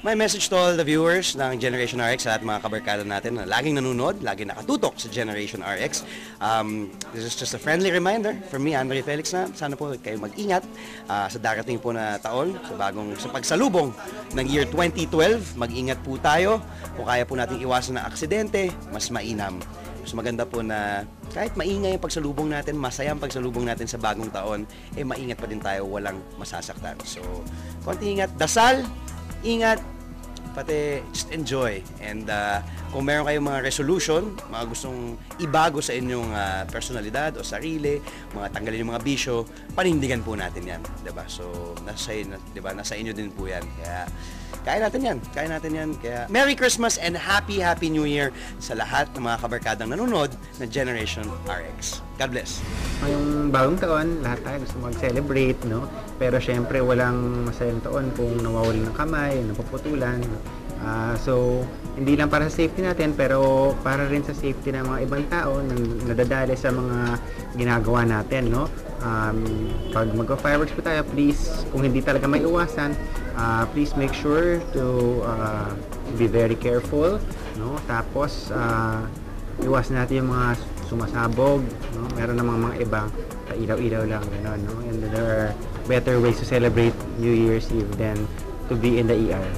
My message to all the viewers ng Generation RX at mga kabarkada natin na laging nanonood, laging nakatutok sa Generation RX. This is just a friendly reminder from me, Andre Felix, na sana po kayo mag-ingat sa darating po na taon, sa pagsalubong ng year 2012. Mag-ingat po tayo. Kung kaya po natin iwasan ng aksidente, mas mainam. Mas maganda po na kahit maingay ang pagsalubong natin, masaya ang pagsalubong natin sa bagong taon, maingat pa din tayo, walang masasaktan. So, konti ingat, dasal, ingat, pati just enjoy. And kung meron kayong mga resolution, mga gustong ibago sa inyong personalidad o sarili, mga tanggalin yung mga bisyo, panindigan po natin yan, diba? So, nasa inyo din po yan. Kaya kaya natin yan. Kaya Merry Christmas and Happy New Year sa lahat ng mga kabarkadang nanonood ng Generation RX. God bless. Ngayong bagong taon, lahat tayo gusto mag-celebrate, no? Pero syempre, walang masayang taon kung nawawala ng kamay, napuputulan. So, hindi lang para sa safety natin, pero para rin sa safety ng mga ibang tao na nadadali sa mga ginagawa natin, no? Pag mag-fireworks po tayo, please, kung hindi talaga may iwasan, please make sure to be very careful, no? Tapos, iwasan natin yung mga sumasabog, no? Meron namang mga ibang ilaw-ilaw lang, gano'n, no? And there are better ways to celebrate New Year's Eve than to be in the ER.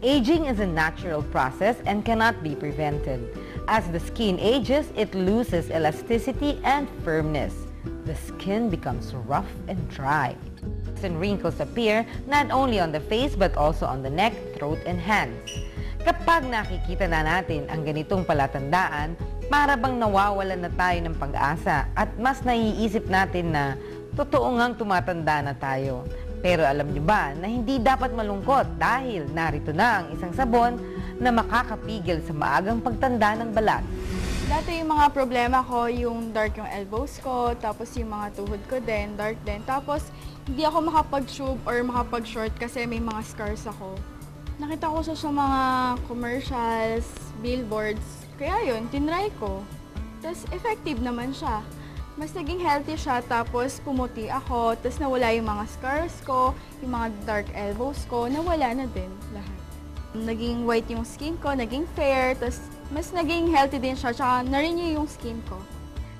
Aging is a natural process and cannot be prevented. As the skin ages, it loses elasticity and firmness. The skin becomes rough and dry. And wrinkles appear not only on the face but also on the neck, throat, and hands. Kapag nakikita na natin ang ganitong palatandaan, para bang nawawalan na tayo ng pag-asa at mas naiisip natin na totoo ngang tumatanda na tayo. Pero alam niyo ba na hindi dapat malungkot dahil narito na ang isang sabon na makakapigil sa maagang pagtanda ng balat. Dati yung mga problema ko, yung dark yung elbows ko, tapos yung mga tuhod ko din, dark din. Tapos hindi ako makapag-tube or makapag-short kasi may mga scars ako. Nakita ko siya sa mga commercials, billboards, kaya yun, tinry ko. Tapos effective naman siya. Mas naging healthy siya, tapos pumuti ako, tapos nawala yung mga scars ko, yung mga dark elbows ko, nawala na din lahat. Naging white yung skin ko, naging fair, tapos mas naging healthy din siya, tsaka na-renew yung skin ko.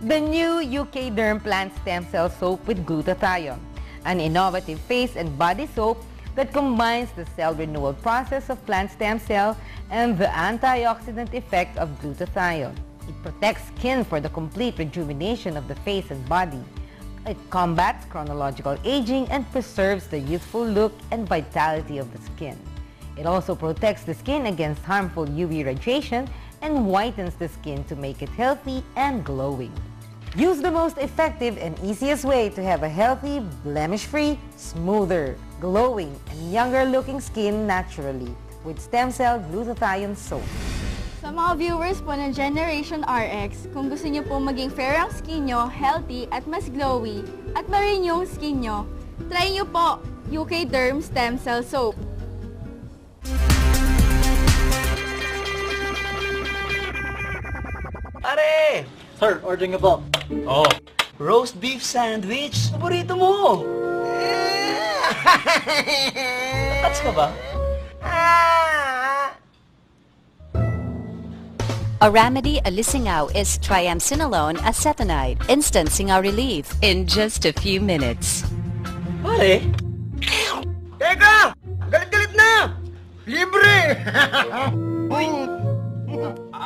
The new UK Derm Plant Stem Cell Soap with Glutathione, an innovative face and body soap that combines the cell renewal process of plant stem cell and the antioxidant effect of glutathione. It protects skin for the complete rejuvenation of the face and body. It combats chronological aging and preserves the youthful look and vitality of the skin. It also protects the skin against harmful UV radiation and whitens the skin to make it healthy and glowing. Use the most effective and easiest way to have a healthy, blemish-free, smoother, glowing, and younger-looking skin naturally with stem cell glutathione soap. Sa mga viewers po ng Generation RX, kung gusto niyo po maging fair ang skin nyo, healthy at mas glowy, at ma-renew yung skin nyo, try niyo po UK Derm Stem Cell Soap. Pare! Sir, order niyo po. Oh, roast beef sandwich. Paborito mo. Touch ka ba? Aramidee Alisingao is triamcinolone acetonide, instant singaw relief in just a few minutes. Pare? Teka! Galit-galit na! Libre!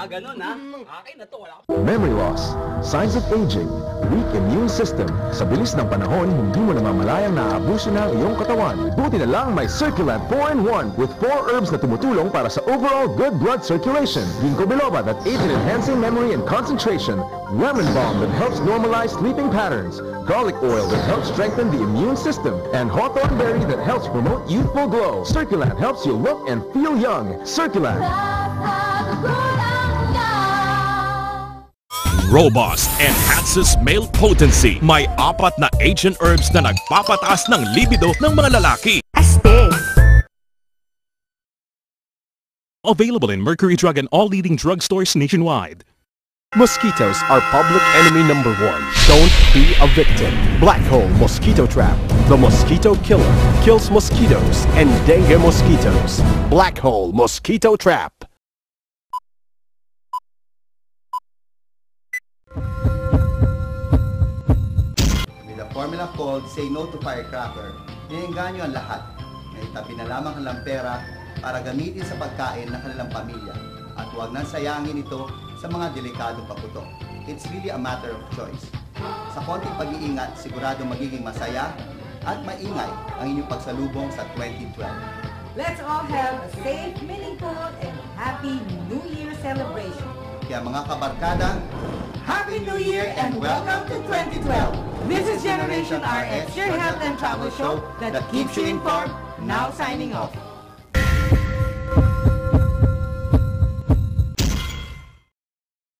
Ganun ha? Akin na to, wala ka. Memory loss, signs of aging, weak immune system. Sa bilis ng panahon, hindi mo namamalayang naaabuso na ang iyong katawan. Buti na lang may Circulant 4-in-1 with 4 herbs na tumutulong para sa overall good blood circulation. Ginkgo biloba that aids in enhancing memory and concentration. Lemon balm that helps normalize sleeping patterns. Garlic oil that helps strengthen the immune system. And hawthorn berry that helps promote youthful glow. Circulant helps you look and feel young. Circulant. Robust enhances male potency. May 4 na ancient herbs na nagpapataas ng libido ng mga lalaki. Astig! Available in Mercury Drug and all leading drugstores nationwide. Mosquitoes are public enemy number 1. Don't be a victim. Black Hole Mosquito Trap. The mosquito killer kills mosquitoes and dengue mosquitoes. Black Hole Mosquito Trap. With a formula called Say No to Firecracker, niengganyo ang lahat na itabi na lamang kanilang pera para gamitin sa pagkain ng kanilang pamilya at huwag nang sayangin ito sa mga delikadong paputok. It's really a matter of choice. Sa konting pag-iingat, sigurado magiging masaya at maingay ang inyong pagsalubong sa 2012. Let's all have a safe, meaningful, and happy New Year celebration. Kaya mga kabarkada, Happy New Year and welcome to 2012. This is Generation RX, your health and travel show that keeps you informed. Now signing off.